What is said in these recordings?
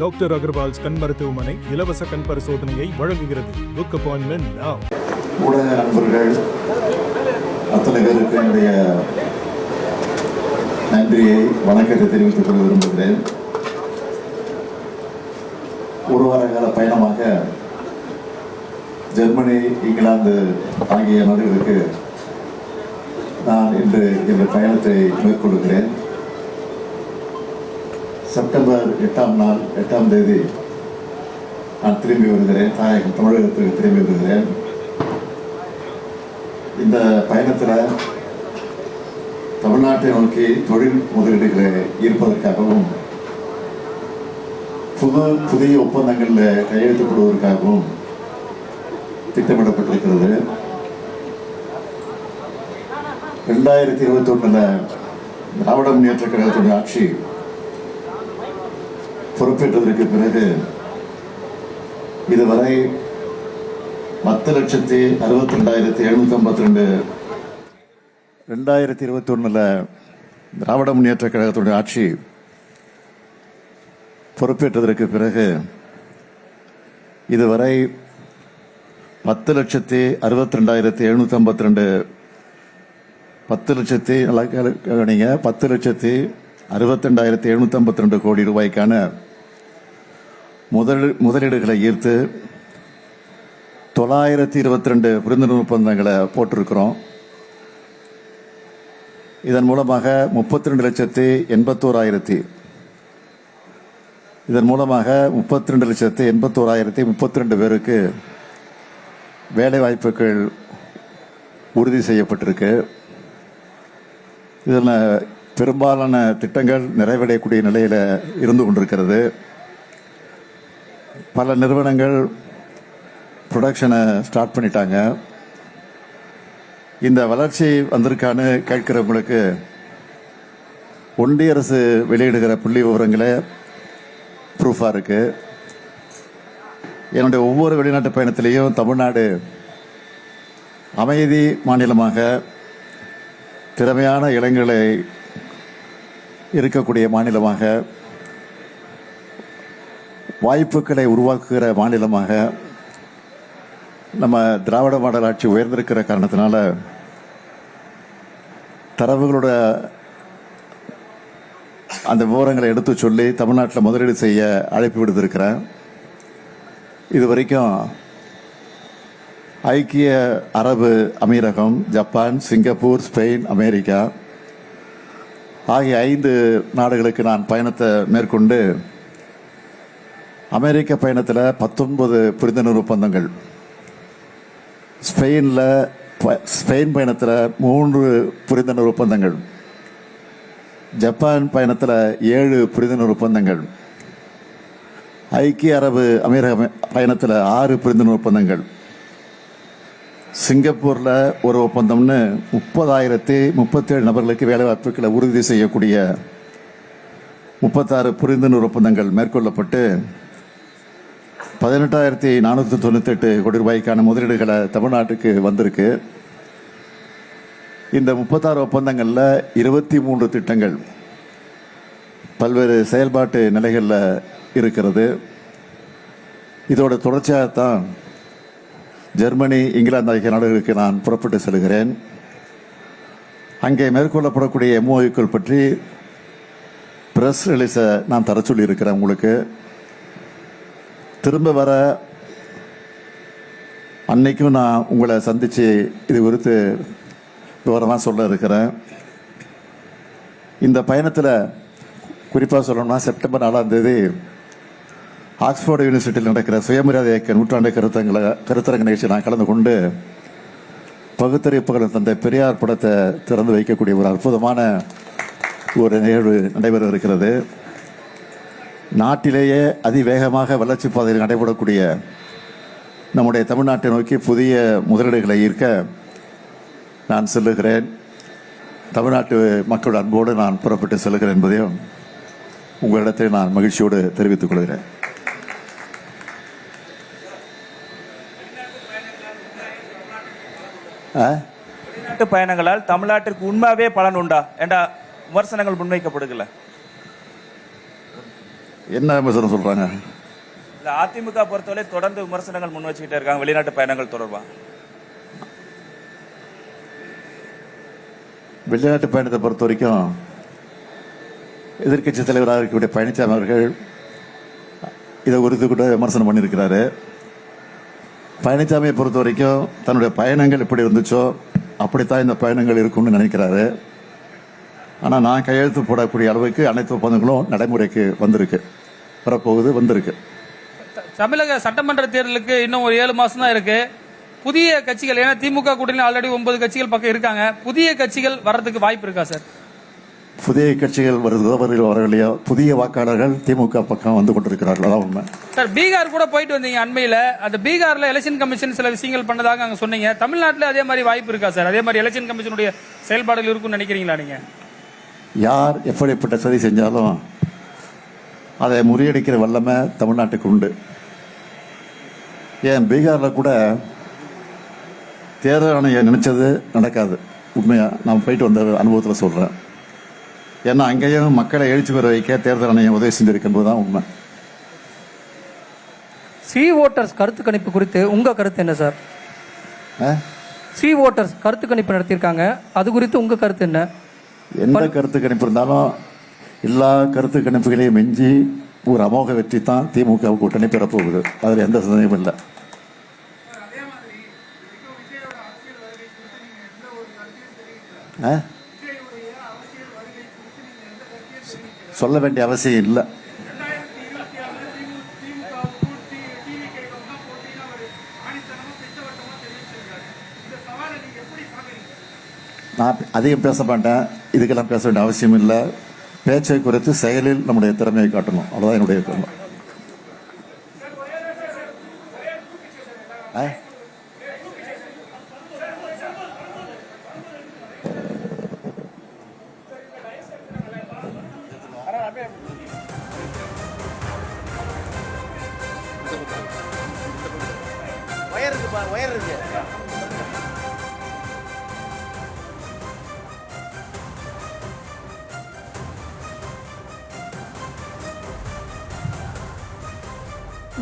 Doctor Agarwal's கண் மருத்துவமனை இலவச கண் பரிசோதனையை வழங்குகிறது. Book appointment now. ஊடக நண்பர்கள் அத்தனை பேருக்கு என்னுடைய நன்றியை வணக்கத்தை தெரிவித்துக் கொள்ள விரும்புகிறேன். ஒரு வார கால பயணமாக ஜெர்மனி, இங்கிலாந்து ஆகிய நாடுகளுக்கு நான் இன்று இந்த பயணத்தை மேற்கொள்கிறேன். செப்டம்பர் 8ஆம் தேதி நான் திரும்பி வருகிறேன். தாயகம் தமிழகத்துக்கு திரும்பி வருகிறேன். இந்த பயணத்தில் தமிழ்நாட்டை நோக்கி தொழில் முதலீடுகளை ஈர்ப்பதற்காகவும் புதிய ஒப்பந்தங்களில் கையெழுத்துப்படுவதற்காகவும் திட்டமிடப்பட்டிருக்கிறது. 2021 திராவிட முன்னேற்ற கழகத்துடைய ஆட்சி பொறுப்பேற்றதற்கு பிறகு இதுவரை 10,62,752 2021 திராவிட முன்னேற்ற கழகத்துடைய ஆட்சி பொறுப்பேற்றதற்கு பிறகு இதுவரை 10,62,752 10,62,752 கோடி ரூபாய்க்கான முதலீடுகளை ஈர்த்து 922 புரிந்துணர்வு ஒப்பந்தங்களை போட்டிருக்கிறோம். இதன் மூலமாக 32,82,132 பேருக்கு வேலை வாய்ப்புகள் உறுதி செய்யப்பட்டிருக்கு. இதில் பெரும்பாலான திட்டங்கள் நிறைவடையக்கூடிய நிலையில் இருந்து கொண்டிருக்கிறது. பல நிறுவனங்கள் ப்ரொடக்ஷனை ஸ்டார்ட் பண்ணிட்டாங்க. இந்த வளர்ச்சி வந்திருக்கான்னு கேட்கிறவங்களுக்கு ஒன்றிய அரசு வெளியிடுகிற புள்ளி விவரங்களே ப்ரூஃபாக இருக்கு. என்னுடைய ஒவ்வொரு வெளிநாட்டு பயணத்திலையும் தமிழ்நாடு அமைதி மாநிலமாக, திறமையான இளைஞர்களை இருக்கக்கூடிய மாநிலமாக, வாய்ப்புகளை உருவாக்குகிற மாநிலமாக நம்ம திராவிட மாடல் ஆட்சி உயர்ந்திருக்கிற காரணத்தினால தரவுகளோட அந்த விவரங்களை எடுத்து சொல்லி தமிழ்நாட்டில் முதலீடு செய்ய அழைப்பு விடுத்திருக்கிறேன். இது வரைக்கும் ஐக்கிய அரபு அமீரகம், ஜப்பான், சிங்கப்பூர், ஸ்பெயின், அமெரிக்கா ஆகிய 5 நாடுகளுக்கு நான் பயணத்தை மேற்கொண்டு அமெரிக்க பயணத்தில் 19 புரிந்துணர்வு ஒப்பந்தங்கள், ஸ்பெயின் பயணத்தில் 3 புரிந்துணர்வு ஒப்பந்தங்கள், ஜப்பான் பயணத்தில் 7 புரிந்துணர்வு ஒப்பந்தங்கள், ஐக்கிய அரபு அமீரக பயணத்தில் 6 புரிந்துணர்வு ஒப்பந்தங்கள், சிங்கப்பூரில் ஒரு ஒப்பந்தம்னு 30,037 நபர்களுக்கு வேலைவாய்ப்புகளை உறுதி செய்யக்கூடிய 36 புரிந்துணர்வு ஒப்பந்தங்கள் மேற்கொள்ளப்பட்டு 18,498 கோடி ரூபாய்க்கான முதலீடுகளை தமிழ்நாட்டுக்கு வந்திருக்கு. இந்த 36 ஒப்பந்தங்களில் 23 திட்டங்கள் பல்வேறு செயல்பாட்டு நிலைகளில் இருக்கிறது. இதோட தொடர்ச்சியாகத்தான் ஜெர்மனி, இங்கிலாந்து ஆகிய நாடுகளுக்கு நான் புறப்பட்டு செல்கிறேன். அங்கே மேற்கொள்ளப்படக்கூடிய எம்ஓயுக்கள் பற்றி பிரஸ் ரிலீஸை நான் தர சொல்லியிருக்கிறேன். உங்களுக்கு திரும்ப வர அன்னைக்கும் நான் உங்களை சந்தித்து இது குறித்து விவரமாக சொல்ல இருக்கிறேன். இந்த பயணத்தில் குறிப்பாக சொல்லணும்னா செப்டம்பர் 4ஆம் தேதி ஆக்ஸ்போர்டு யூனிவர்சிட்டியில் நடக்கிற சுயமரியாதை இயக்க நூற்றாண்டு கருத்தரங்க நிகழ்ச்சி நான் கலந்து கொண்டு பகுத்தறிவிப்புகள் தந்தை பெரியார் படத்தை திறந்து வைக்கக்கூடிய ஒரு அற்புதமான ஒரு நிகழ்வு நடைபெற இருக்கிறது. நாட்டிலேயே அதிவேகமாக வளர்ச்சி பாதையில் நடைபெறக்கூடிய நம்முடைய தமிழ்நாட்டை நோக்கி புதிய முதலீடுகளை ஈர்க்க நான் செல்லுகிறேன். தமிழ்நாட்டு மக்களோட அன்போடு நான் புறப்பட்டு செல்கிறேன் என்பதையும் உங்களிடத்தில் நான் மகிழ்ச்சியோடு தெரிவித்துக் கொள்கிறேன். வெளிநாட்டு பயணங்களால் தமிழ்நாட்டிற்கு உண்மையாவே பலன் உண்டா என்ற விமர்சனங்கள் முன்வைக்கப்படுகல. என்ன விமர்சனம் சொல்கிறாங்க? இல்லை, அதிமுக பொறுத்தவரை தொடர்ந்து விமர்சனங்கள் முன் வச்சுக்கிட்டே இருக்காங்க வெளிநாட்டு பயணங்கள் தொடர்பாக. வெளிநாட்டு பயணத்தை பொறுத்த வரைக்கும் எதிர்க்கட்சி தலைவராக இருக்கக்கூடிய பழனிசாமி அவர்கள் இதை குறித்து கூட விமர்சனம் பண்ணியிருக்கிறாரு. பழனிசாமியை பொறுத்த வரைக்கும் தன்னுடைய பயணங்கள் எப்படி இருந்துச்சோ அப்படித்தான் இந்த பயணங்கள் இருக்கும்னு நினைக்கிறாரு. ஆனால் நான் கையெழுத்து போடக்கூடிய அளவுக்கு அனைத்து ஒப்பந்தங்களும் நடைமுறைக்கு வந்திருக்கு. தமிழக சட்டமன்ற தேர்தலுக்கு இன்னும் ஒரு 7 மாசம் தான் இருக்கு. புதிய கட்சிகள், ஏன்னா திமுக கூட்டணியில் ஆல்ரெடி 9 கட்சிகள் பக்கம் இருக்காங்க, புதிய கட்சிகள் வர்றதுக்கு வாய்ப்பு இருக்கா சார்? புதிய கட்சிகள் வரவில்லையோ புதிய வாக்காளர்கள் திமுக பக்கம் வந்து கொண்டிருக்கிறார்கள், அதான் உண்மை. சார், பீகார் கூட போயிட்டு வந்தீங்க அண்மையில். அந்த பீகார்ல எலெக்ஷன் கமிஷன் சில விஷயங்கள் பண்ணதாக அங்கே சொன்னீங்க. தமிழ்நாட்டில் அதே மாதிரி வாய்ப்பு இருக்கா சார்? அதே மாதிரி எலெக்ஷன் கமிஷனுடைய செயல்பாடுகள் இருக்கும்னு நினைக்கிறீங்களா நீங்க? யார் எப்படிப்பட்ட சதி செஞ்சாலும் அதை முறியடிக்கிற வல்லமை தமிழ்நாட்டுக்கு உண்டு. ஏன் பீகாரில் கூட தேர்தல் ஆணையம் நினைச்சது நடக்காது. உண்மையாக நான் போயிட்டு வந்த அனுபவத்தில் சொல்கிறேன். ஏன்னா அங்கேயும் மக்களை எழுச்சி பெற வைக்க தேர்தல் ஆணையம் உதவி செஞ்சிருக்கும்போது தான் உண்மை. சி ஓட்டர்ஸ் கருத்து கணிப்பு குறித்து உங்கள் கருத்து என்ன சார்? சி ஓட்டர்ஸ் கருத்து கணிப்பு நடத்தியிருக்காங்க, அது குறித்து உங்கள் கருத்து என்ன? எந்த கருத்து கணிப்பு இருந்தாலும் எல்லா கருத்து கணிப்புகளையும் மிஞ்சி ஒரு அமோக வெற்றி தான் திமுக கூட்டணி பெறப்போகுது. அதில் எந்த சந்தேகமும் இல்லை. சொல்ல வேண்டிய அவசியம் இல்லை. நான் அதிகம் பேச மாட்டேன், இதுக்கெல்லாம் பேச வேண்டிய அவசியம் இல்லை. பேச்சை குறித்து செயலில் நம்முடைய திறமையை காட்டணும், அவ்வளோதான் என்னுடைய கருத்து. ஒயர் இருக்கு.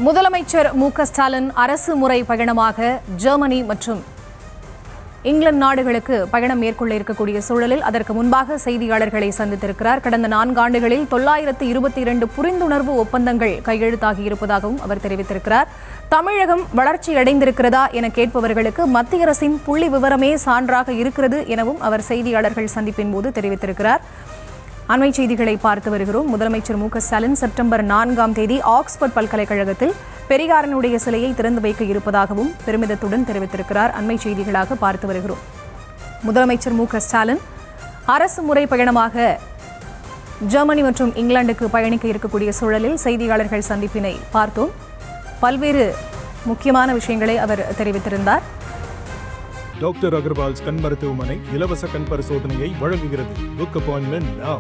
முதலமைச்சர் மு.க. ஸ்டாலின் அரசு முறை பயணமாக ஜெர்மனி மற்றும் இங்கிலாந்து நாடுகளுக்கு பயணம் மேற்கொள்ள இருக்கக்கூடிய சூழலில் அதற்கு முன்பாக செய்தியாளர்களை சந்தித்திருக்கிறார். கடந்த 4 ஆண்டுகளில் 922 புரிந்துணர்வு ஒப்பந்தங்கள் கையெழுத்தாகி இருப்பதாகவும் அவர் தெரிவித்திருக்கிறார். தமிழகம் வளர்ச்சி அடைந்திருக்கிறதா என கேட்பவர்களுக்கு மத்திய அரசின் புள்ளி விவரமே சான்றாக இருக்கிறது எனவும் அவர் செய்தியாளர்கள் சந்திப்பின் போது தெரிவித்திருக்கிறார். அண்மை செய்திகளை பார்த்து வருகிறோம். முதலமைச்சர் மு.க. ஸ்டாலின் செப்டம்பர் 4ஆம் தேதி ஆக்ஸ்போர்ட் பல்கலைக்கழகத்தில் பெரியாரனுடைய சிலையை திறந்து வைக்க இருப்பதாகவும் பெருமிதத்துடன் தெரிவித்திருக்கிறார். அண்மை செய்திகளாக பார்த்து வருகிறோம். முதலமைச்சர் மு.க. ஸ்டாலின் அரசு முறை பயணமாக ஜெர்மனி மற்றும் இங்கிலாந்துக்கு பயணிக்க இருக்கக்கூடிய சூழலில் செய்தியாளர்கள் சந்திப்பினை பார்த்தோம். பல்வேறு முக்கியமான விஷயங்களை அவர் தெரிவித்திருந்தார். டாக்டர் அகர்வால்ஸ் கண் மருத்துவமனை இலவச கண் பரிசோதனையை வழங்குகிறது. Book appointment now.